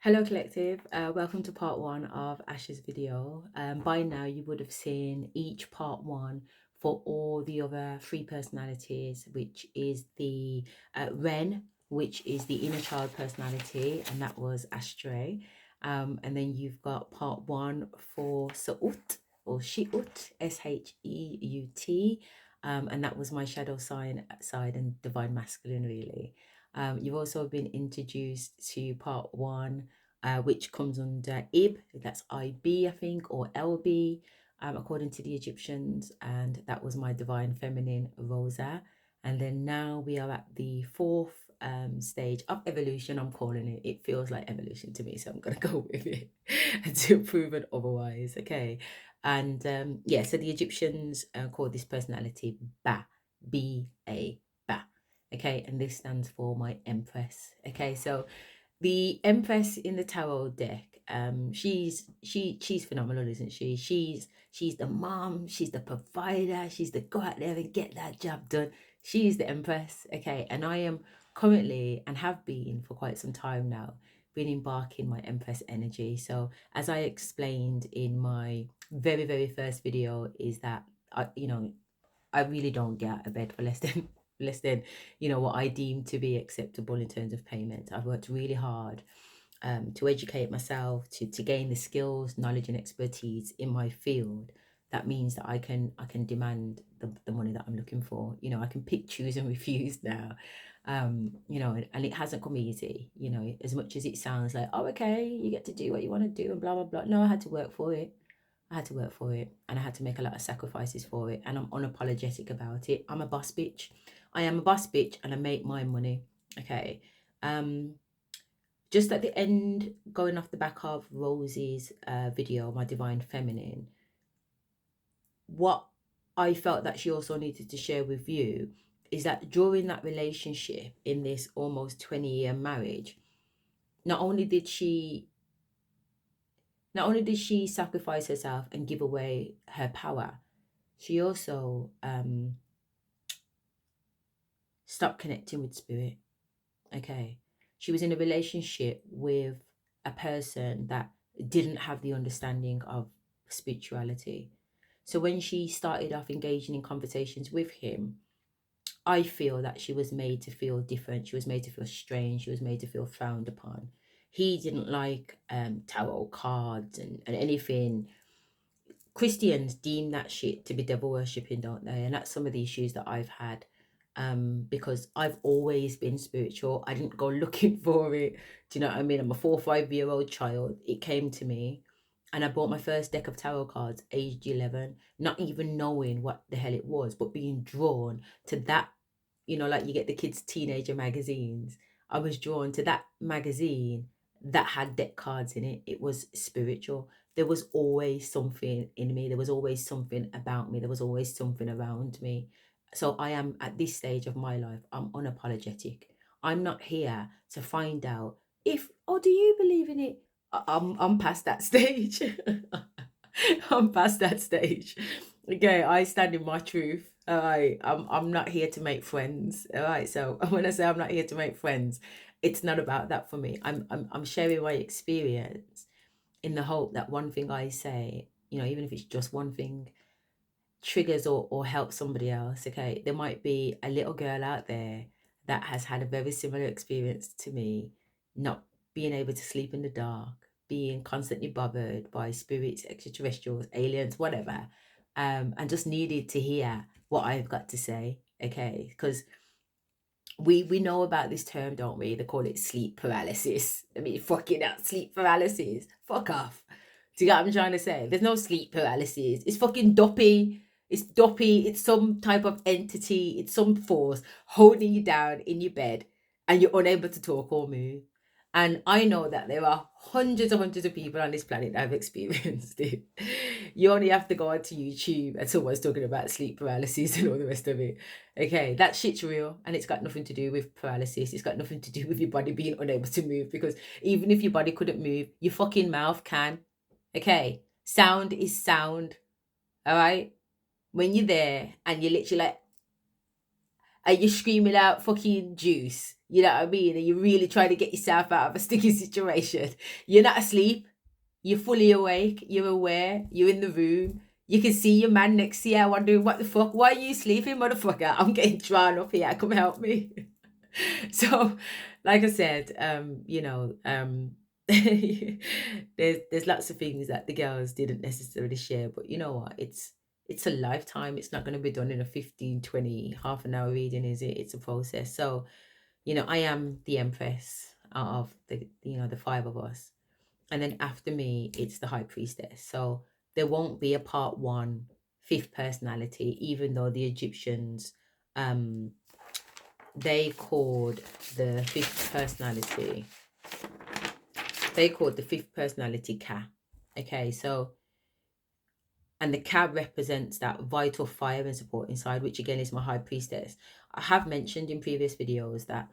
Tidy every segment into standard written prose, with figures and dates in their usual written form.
Hello collective, welcome to part one of Asha's video. By now you would have seen each part one for all the other three personalities, which is the Ren, which is the inner child personality, and that was Astray. And then you've got part one for Sa'ut or Shi'ut, Sheut, and that was my shadow sign side and divine masculine really. You've also been introduced to part one, which comes under Ib, that's IB, I think, or LB, according to the Egyptians. And that was my divine feminine, Rosa. And then now we are at the fourth stage of evolution, I'm calling it. It feels like evolution to me, so I'm going to go with it until proven otherwise. Okay. And yeah, so the Egyptians called this personality Ba, B-A, Ba. Okay, and this stands for my Empress. Okay, so the Empress in the tarot deck, she's phenomenal, isn't she? She's the mom, she's the provider, she's the go out there and get that job done. She's the Empress. Okay, and I am currently, and have been for quite some time now, been embarking my Empress energy. So as I explained in my very first video, is that I really don't get out of bed for less than less than what I deem to be acceptable in terms of payment. I've worked really hard to educate myself, to gain the skills, knowledge, and expertise in my field. That means that I can demand the money that I'm looking for. I can pick, choose, and refuse now. And it hasn't come easy. As much as it sounds like, oh, okay, you get to do what you want to do and blah blah blah. No, I had to work for it. I had to work for it, and I had to make a lot of sacrifices for it, and I'm unapologetic about it. I'm a boss bitch. I am a boss bitch, and I make my money. Okay. Um, just at the end, going off the back of Rosie's video, My Divine Feminine, what I felt that she also needed to share with you is that during that relationship, in this almost 20-year marriage, not only did she sacrifice herself and give away her power, she also stopped connecting with spirit. Okay. She was in a relationship with a person that didn't have the understanding of spirituality. So when she started off engaging in conversations with him, I feel that she was made to feel different. She was made to feel strange. She was made to feel frowned upon. He didn't like tarot cards and anything. Christians deem that shit to be devil worshipping, don't they? And that's some of the issues that I've had. Because I've always been spiritual. I didn't go looking for it. Do you know what I mean? I'm a 4 or 5 year old child. It came to me, and I bought my first deck of tarot cards aged 11, not even knowing what the hell it was, but being drawn to that. Like you get the kids' teenager magazines. I was drawn to that magazine that had deck cards in it. It was spiritual. There was always something in me. There was always something about me. There was always something around me. So I am at this stage of my life, I'm unapologetic. I'm not here to find out if, oh, do you believe in it? I'm past that stage. I'm past that stage. Okay, I stand in my truth. All right, I'm not here to make friends. All right, so when I say I'm not here to make friends, it's not about that for me. I'm sharing my experience in the hope that one thing I say, even if it's just one thing, triggers or helps somebody else. Okay, there might be a little girl out there that has had a very similar experience to me, not being able to sleep in the dark, being constantly bothered by spirits, extraterrestrials, aliens, whatever, and just needed to hear what I've got to say. Okay, because we know about this term, don't we? They call it sleep paralysis. I mean, fucking hell, sleep paralysis. Fuck off. Do you get what I'm trying to say? There's no sleep paralysis. It's fucking doppy. It's doppy. It's some type of entity. It's some force holding you down in your bed and you're unable to talk or move. And I know that there are hundreds of people on this planet that have experienced it. You only have to go onto YouTube and someone's talking about sleep paralysis and all the rest of it. Okay, that shit's real, and it's got nothing to do with paralysis. It's got nothing to do with your body being unable to move, because even if your body couldn't move, your fucking mouth can. Okay, sound is sound. All right, when you're there and you're literally like, are you screaming out fucking juice? You know what I mean? And you're really trying to get yourself out of a sticky situation. You're not asleep. You're fully awake. You're aware. You're in the room. You can see your man next to you wondering, what the fuck? Why are you sleeping, motherfucker? I'm getting drawn up here. Come help me. So, like I said, there's lots of things that the girls didn't necessarily share, but you know what? It's a lifetime. It's not going to be done in a 15, 20, half an hour reading, is it? It's a process. So, I am the Empress out of the five of us. And then after me, it's the High Priestess. So there won't be a part one, fifth personality, even though the Egyptians, um, they called the fifth personality, Ka. Okay, so, and the Ka represents that vital fire and support inside, which again is my High Priestess. I have mentioned in previous videos that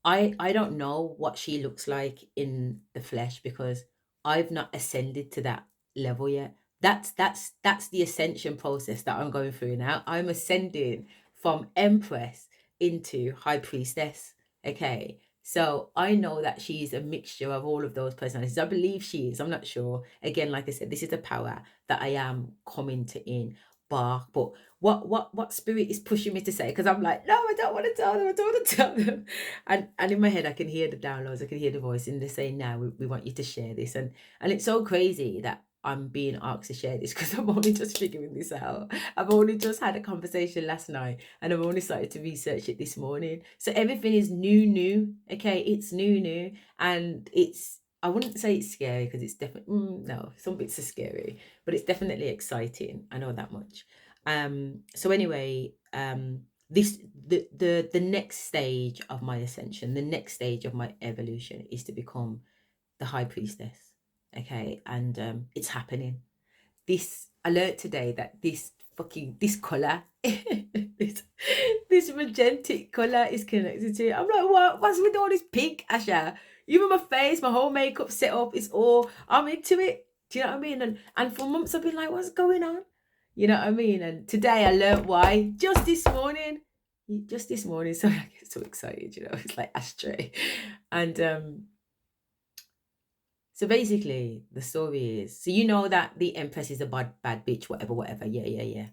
I don't know what she looks like in the flesh because I've not ascended to that level yet. That's the ascension process that I'm going through now. I'm ascending from Empress into High Priestess. Okay. So I know that she's a mixture of all of those personalities. I believe she is. I'm not sure. Again, like I said, this is the power that I am coming to in bark. But what spirit is pushing me to say? Because I'm like, no, I don't want to tell them. I don't want to tell them. And in my head, I can hear the downloads. I can hear the voice, and they're saying, "Now we want you to share this." And it's so crazy that I'm being asked to share this because I'm only just figuring this out. I've only just had a conversation last night, and I've only started to research it this morning. So everything is new. Okay, it's new, and it's. I wouldn't say it's scary because it's definitely no. Some bits are scary, but it's definitely exciting. I know that much. So anyway, this the next stage of my ascension, the next stage of my evolution is to become the High Priestess. Okay, and it's happening. This I learned today that this color, this magentic color is connected to it. I'm like, what's with all this pink, Asha? Even my face, my whole makeup set up, it's all I'm into it. Do you know what I mean? And for months I've been like, what's going on? You know what I mean? And today I learned why. Just this morning. So I get so excited, it's like ashtray. And so basically, the story is, so you know that the Empress is a bad bitch, whatever. Yeah.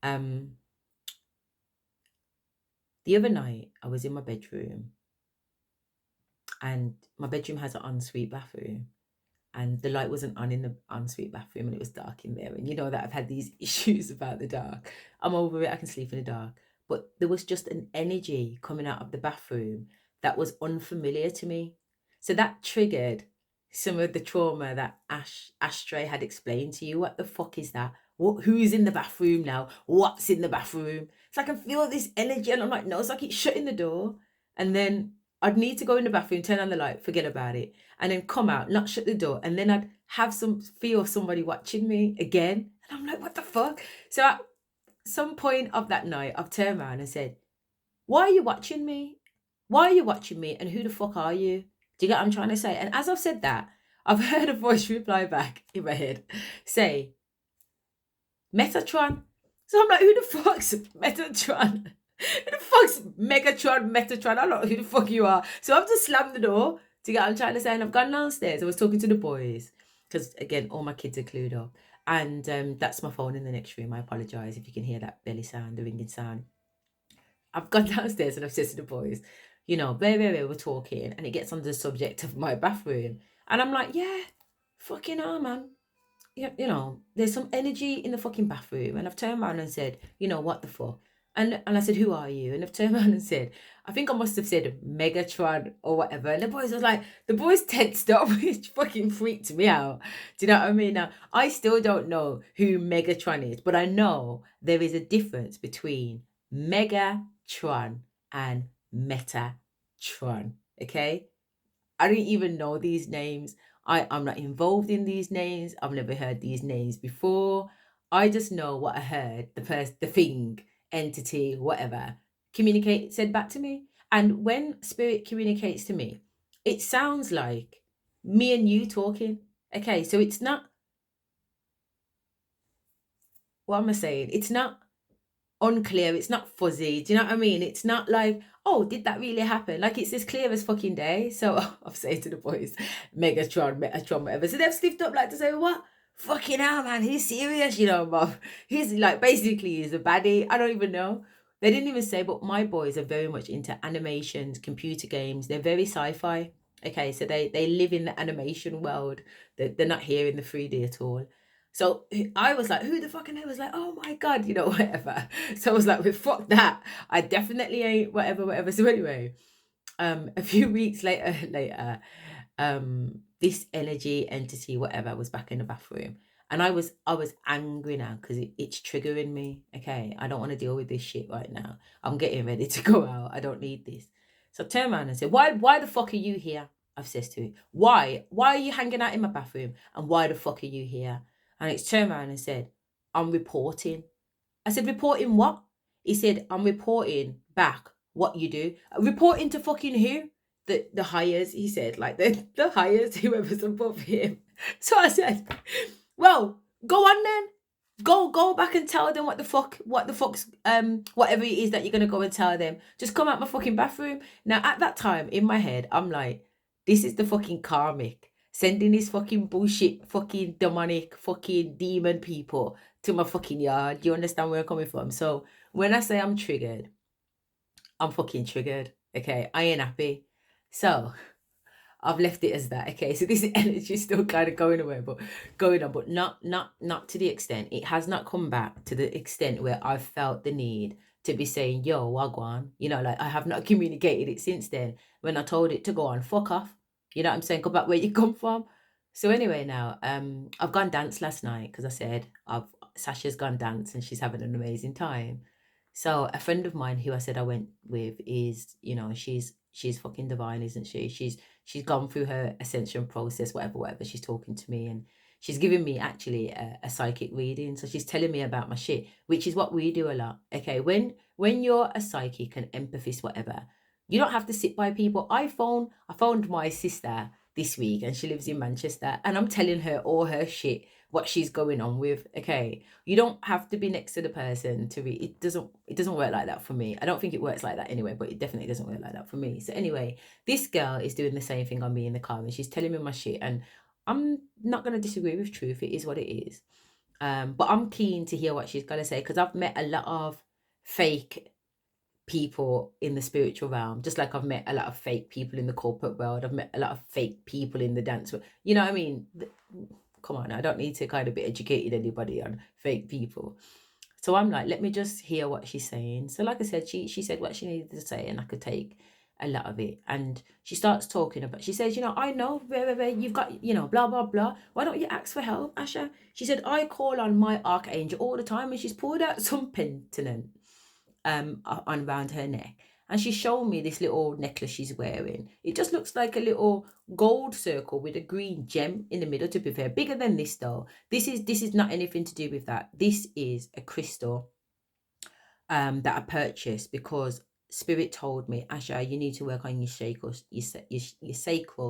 Um, the other night I was in my bedroom, and my bedroom has an ensuite bathroom, and the light wasn't on in the ensuite bathroom, and it was dark in there. And you know that I've had these issues about the dark. I'm over it. I can sleep in the dark, but there was just an energy coming out of the bathroom that was unfamiliar to me. So that triggered some of the trauma that Ashtray had explained to you. What the fuck is that? Who's in the bathroom now? What's in the bathroom? So I can feel this energy, and I'm like, no, it's like it's shutting the door. And then I'd need to go in the bathroom, turn on the light, forget about it, and then come out, not shut the door, and then I'd have feel somebody watching me again. And I'm like, what the fuck? So at some point of that night, I've turned around and said, why are you watching me? Why are you watching me? And who the fuck are you? Do you get what I'm trying to say? And as I've said that, I've heard a voice reply back in my head say, Metatron. So I'm like, who the fuck's Metatron? Who the fuck's Metatron? I don't know who the fuck you are. So I've just slammed the door to get what I'm trying to say, and I've gone downstairs. I was talking to the boys because, again, all my kids are clued up. And that's my phone in the next room. I apologise if you can hear that belly sound, the ringing sound. I've gone downstairs and I've said to the boys, we're talking, and it gets on the subject of my bathroom. And I'm like, yeah, fucking hell, man. There's some energy in the fucking bathroom. And I've turned around and said, what the fuck? And I said, who are you? And I've turned around and said, I think I must have said Megatron or whatever. And the boys tensed up, which fucking freaked me out. Do you know what I mean? Now, I still don't know who Megatron is, but I know there is a difference between Megatron and Metatron. Okay? I don't even know these names. I'm not involved in these names. I've never heard these names before. I just know what I heard, the thing, entity, whatever, said back to me. And when spirit communicates to me, it sounds like me and you talking. Okay, so it's not, what am I saying? It's not unclear. It's not fuzzy. Do you know what I mean? It's not like, oh, did that really happen? Like, it's as clear as fucking day. So I've said to the boys, Megatron, whatever. So they've stiffed up like to say, what? Fucking hell, man, he's serious, Bob. He's like, basically, he's a baddie. I don't even know. They didn't even say, but my boys are very much into animations, computer games. They're very sci-fi. Okay, so they live in the animation world. They're not here in the 3D at all. So I was like, who the fucking hell was like, oh my God, whatever. So I was like, well, fuck that. I definitely ain't whatever. So anyway, a few weeks later, this energy entity, whatever, was back in the bathroom. And I was angry now because it's triggering me. Okay. I don't want to deal with this shit right now. I'm getting ready to go out. I don't need this. So I turned around and said, why the fuck are you here? I've said to it, why are you hanging out in my bathroom? And why the fuck are you here? And it's turned around and said, I'm reporting. I said, reporting what? He said, I'm reporting back what you do. Reporting to fucking who? The hires, he said, like the hires, whoever's above him. So I said, well, go on then. Go back and tell them what the fuck's whatever it is that you're gonna go and tell them. Just come out my fucking bathroom. Now at that time in my head, I'm like, this is the fucking karmic sending these fucking bullshit, fucking demonic, fucking demon people to my fucking yard. You understand where I'm coming from? So when I say I'm triggered, I'm fucking triggered. Okay, I ain't happy. So I've left it as that. Okay, so this energy is still kind of going away, but going on, but not to the extent. It has not come back to the extent where I've felt the need to be saying, yo, wagwan. Like I have not communicated it since then when I told it to go on, fuck off. You know what I'm saying? Go back where you come from. So anyway, now I've gone dance last night because I said Sasha's gone dance and she's having an amazing time. So a friend of mine who I said I went with is, she's fucking divine, isn't she? She's gone through her ascension process, whatever. She's talking to me and she's giving me actually a psychic reading. So she's telling me about my shit, which is what we do a lot. Okay, when you're a psychic and empathist, whatever, you don't have to sit by people. I phoned my sister this week and she lives in Manchester and I'm telling her all her shit, what she's going on with. Okay, you don't have to be next to the person to read. It doesn't work like that for me. I don't think it works like that anyway, but it definitely doesn't work like that for me. So anyway, this girl is doing the same thing on me in the car and she's telling me my shit and I'm not going to disagree with truth. It is what it is. But I'm keen to hear what she's going to say because I've met a lot of fake people in the spiritual realm, just like I've met a lot of fake people in the corporate world. I've met a lot of fake people in the dance world. You know what I mean? Come on, I don't need to kind of be educated anybody on fake people. So I'm like, let me just hear what she's saying. So like I said, she said what she needed to say and I could take a lot of it. And she starts talking about, she says, I know where you've got, blah, blah, blah. Why don't you ask for help, Asha? She said, I call on my archangel all the time and she's pulled out some pendant on around her neck. And she's showing me this little necklace she's wearing. It just looks like a little gold circle with a green gem in the middle, to be fair. Bigger than this though. This is not anything to do with that. This is a crystal that I purchased because Spirit told me, Asha, you need to work on your sacral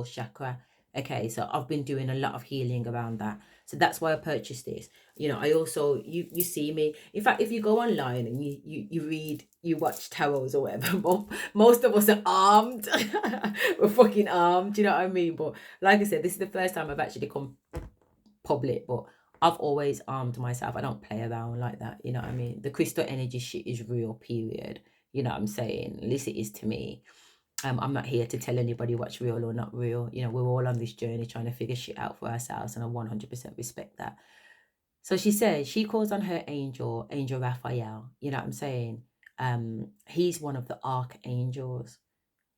chakra. Okay, so I've been doing a lot of healing around that. So that's why I purchased this. I also, you see me. In fact, if you go online and you read, you watch tarots or whatever, most of us are armed. We're fucking armed, you know what I mean? But like I said, this is the first time I've actually come public, but I've always armed myself. I don't play around like that, you know what I mean? The crystal energy shit is real, period. You know what I'm saying? At least it is to me. I'm not here to tell anybody what's real or not real. We're all on this journey trying to figure shit out for ourselves, and I 100% respect that. So she says she calls on her angel Raphael. You know what I'm saying? He's one of the archangels.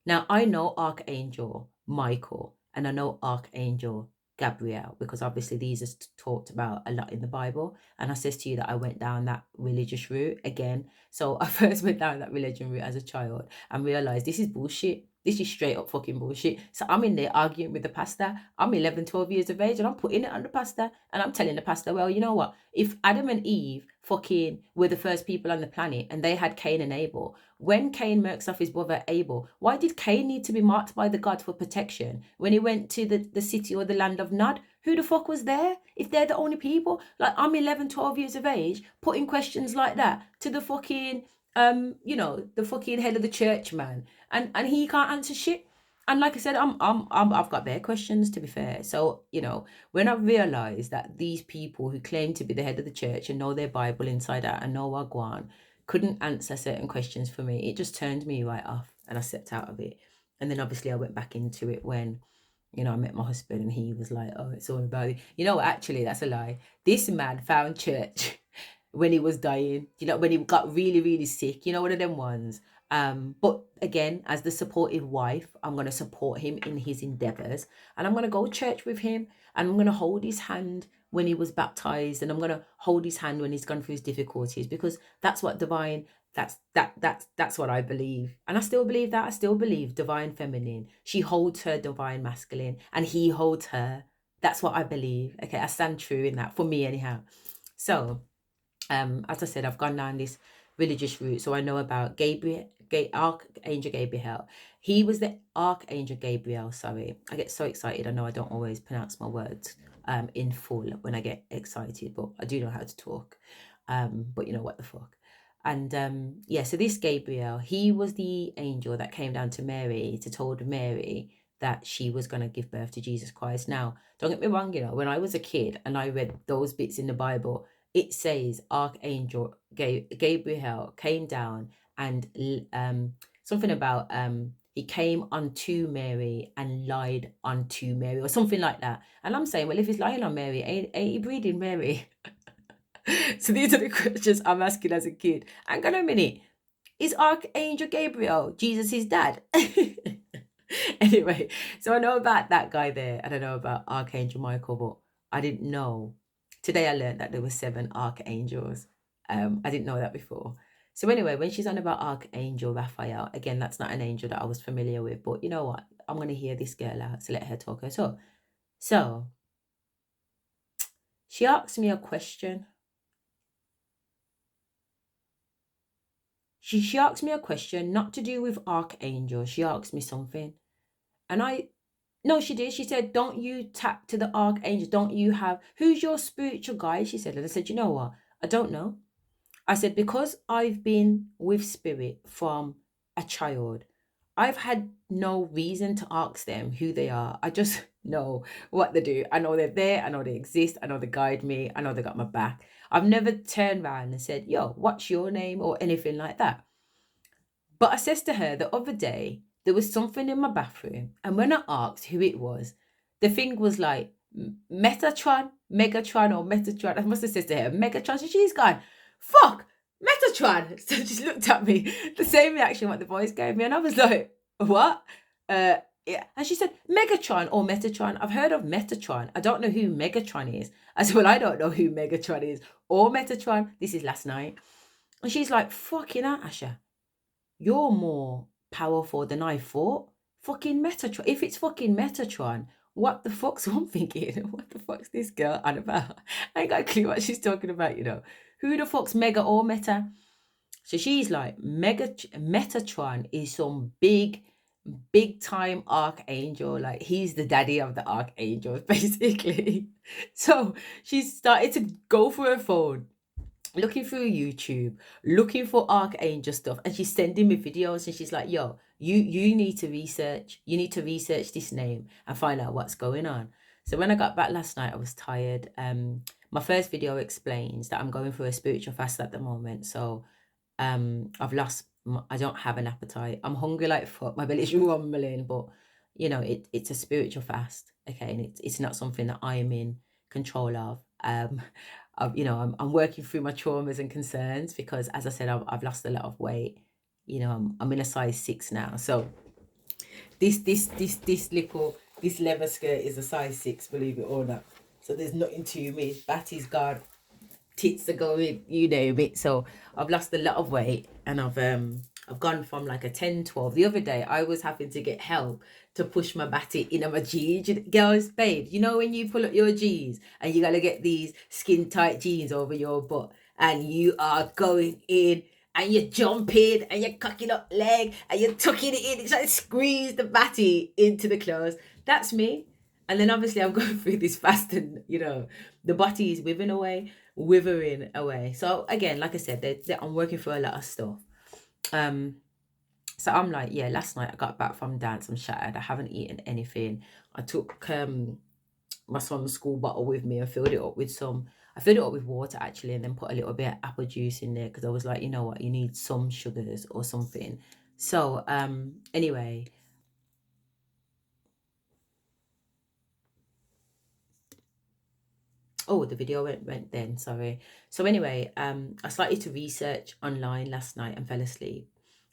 Now I know Archangel Michael and I know Archangel Gabriel because obviously these are talked about a lot in the Bible. And I says to you that I went down that religious route again. So I first went down that religion route as a child and realized this is bullshit. This is straight up fucking bullshit. So I'm in there arguing with the pastor. I'm 11, 12 years of age and I'm putting it on the pastor. And I'm telling the pastor, well, you know what? If Adam and Eve fucking were the first people on the planet and they had Cain and Abel, when Cain murks off his brother Abel, why did Cain need to be marked by the God for protection when he went to the city or the land of Nod? Who the fuck was there? If they're the only people? Like, I'm 11, 12 years of age, putting questions like that to the fucking the fucking head of the church, man, and he can't answer shit. And like I said, I've got their questions, to be fair. So when I realized that these people who claim to be the head of the church and know their Bible inside out and know Wagwan couldn't answer certain questions for me, it just turned me right off, and I stepped out of it. And then obviously I went back into it when I met my husband, and he was like, "Oh, it's all about it." Actually, that's a lie. This man found church when he was dying. When he got really, really sick. One of them ones. But again, as the supportive wife, I'm gonna support him in his endeavors, and I'm gonna go to church with him, and I'm gonna hold his hand when he was baptized, and I'm gonna hold his hand when he's gone through his difficulties, because that's what divine that's what I believe. And I still believe that. I still believe divine feminine. She holds her divine masculine and he holds her. That's what I believe. Okay, I stand true in that, for me anyhow. So as I said, I've gone down this religious route, so I know about Archangel Gabriel. He was the Archangel Gabriel. Sorry, I get so excited. I know I don't always pronounce my words in full when I get excited, but I do know how to talk. But what the fuck. And so this Gabriel, he was the angel that came down to Mary to told Mary that she was going to give birth to Jesus Christ. Now, don't get me wrong, when I was a kid and I read those bits in the Bible, it says Archangel Gabriel came down and something about he came unto Mary and lied unto Mary, or something like that. And I'm saying, well, if he's lying on Mary, ain't he breeding Mary? So these are the questions I'm asking as a kid. Hang on a minute. Is Archangel Gabriel Jesus' dad? Anyway, so I know about that guy there, and I know about Archangel Michael, but I didn't know. Today I learned that there were 7 archangels. I didn't know that before. So anyway, when she's on about Archangel Raphael, again, that's not an angel that I was familiar with, but you know what? I'm going to hear this girl out, so let her talk her talk. So she asked me a question. She asked me a question, not to do with Archangel. She asked me something. And no, she did. She said, don't you tap to the Archangel? Don't you have, who's your spiritual guide? She said, and I said, you know what? I don't know. I said, because I've been with spirit from a child, I've had no reason to ask them who they are. I just know what they do. I know they're there. I know they exist. I know they guide me. I know they got my back. I've never turned around and said, yo, what's your name, or anything like that. But I says to her the other day, there was something in my bathroom, and when I asked who it was, the thing was like Metatron, Megatron, or Metatron. I must have said to her, Megatron. So she's gone, fuck, Metatron. So she looked at me, the same reaction what the boys gave me, and I was like, what? Yeah. And she said, Megatron or Metatron. I've heard of Metatron. I don't know who Megatron is. I said, well, I don't know who Megatron is or Metatron. This is last night. And she's like, fucking hell, Asha, you're more powerful than I thought. Fucking Metatron. If it's fucking Metatron, what the fuck's I'm thinking? What the fuck's this girl on about? I ain't got a clue what she's talking about, Who the fuck's Mega or Meta? So she's like, Metatron is some big time archangel. Like, he's the daddy of the archangels, basically. So she started to go through her phone, looking through YouTube, looking for archangel stuff, and she's sending me videos, and she's like, yo, you need to research this name and find out what's going on. So when I got back last night, I was tired. My first video explains that I'm going through a spiritual fast at the moment. So I don't have an appetite. I'm hungry like fuck. My belly's rumbling, but it's a spiritual fast. Okay. And it's not something that I'm in control of. I'm working through my traumas and concerns, because as I said, I've lost a lot of weight. I'm in a size 6 now. So this leather skirt is a size 6, believe it or not. So there's nothing to me. Batty's got tits are going, you name it. So I've lost a lot of weight, and I've gone from like a 10, 12. The other day I was having to get help to push my batty in my jeans. Girls, babe, when you pull up your jeans and you gotta get these skin tight jeans over your butt, and you are going in and you're jumping and you're cocking up leg and you're tucking it in, it's like squeeze the batty into the clothes. That's me. And then obviously I'm going through this fast, and the body is withering away. So again, like I said, I'm working for a lot of stuff. Um, so I'm like, yeah, last night I got back from dance, I'm shattered, I haven't eaten anything. I took my son's school bottle with me and filled it up with some. I filled it up with water actually, and then put a little bit of apple juice in there because I was like, you know what, you need some sugars or something. So anyway, oh, the video went then, sorry. So anyway, I started to research online last night and fell asleep.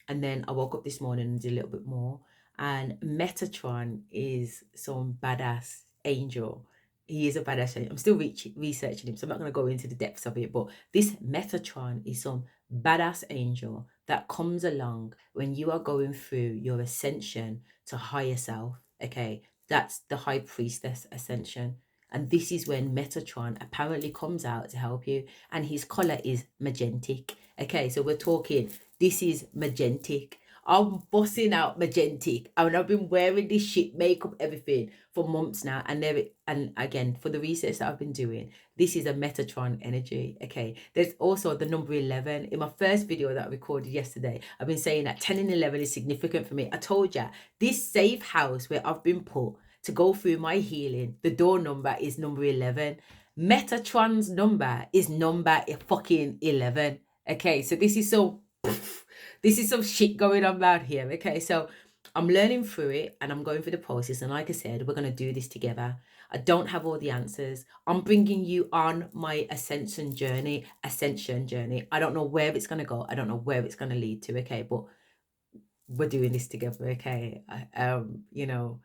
And then I woke up this morning and did a little bit more. And Metatron is some badass angel. He is a badass angel. I'm still researching him, so I'm not going to go into the depths of it. But this Metatron is some badass angel that comes along when you are going through your ascension to higher self. Okay, that's the high priestess ascension. And this is when Metatron apparently comes out to help you. And his color is magentic. Okay, so we're talking, this is magentic. I'm bossing out magentic. I mean, I've been wearing this shit, makeup, everything for months now. And again, for the research that I've been doing, this is a Metatron energy. Okay. There's also the number 11. In my first video that I recorded yesterday, I've been saying that 10 and 11 is significant for me. I told you, this safe house where I've been put to go through my healing, the door number is number 11. Metatron's number is number fucking 11. Okay, so this is so this is some shit going on around here. Okay, so I'm learning through it and I'm going through the process. And like I said, we're going to do this together. I don't have all the answers. I'm bringing you on my ascension journey. I don't know where it's going to go. I don't know where it's going to lead to. Okay, but we're doing this together. Okay, you know,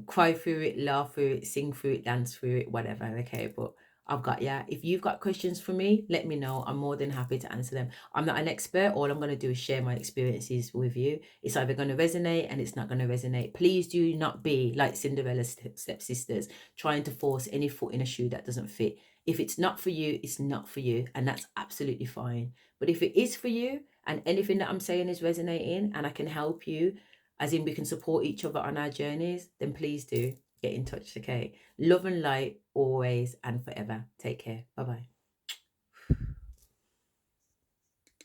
cry through it, laugh through it, sing through it, dance through it, whatever. Okay, but I've got, yeah. If you've got questions for me, let me know. I'm more than happy to answer them. I'm not an expert. All I'm going to do is share my experiences with you. It's either going to resonate and it's not going to resonate. Please do not be like Cinderella's stepsisters, trying to force any foot in a shoe that doesn't fit. If it's not for you, it's not for you, and that's absolutely fine. But if it is for you and anything that I'm saying is resonating and I can help you, as in we can support each other on our journeys, then please do get in touch. Okay, love and light always and forever. Take care. Bye bye.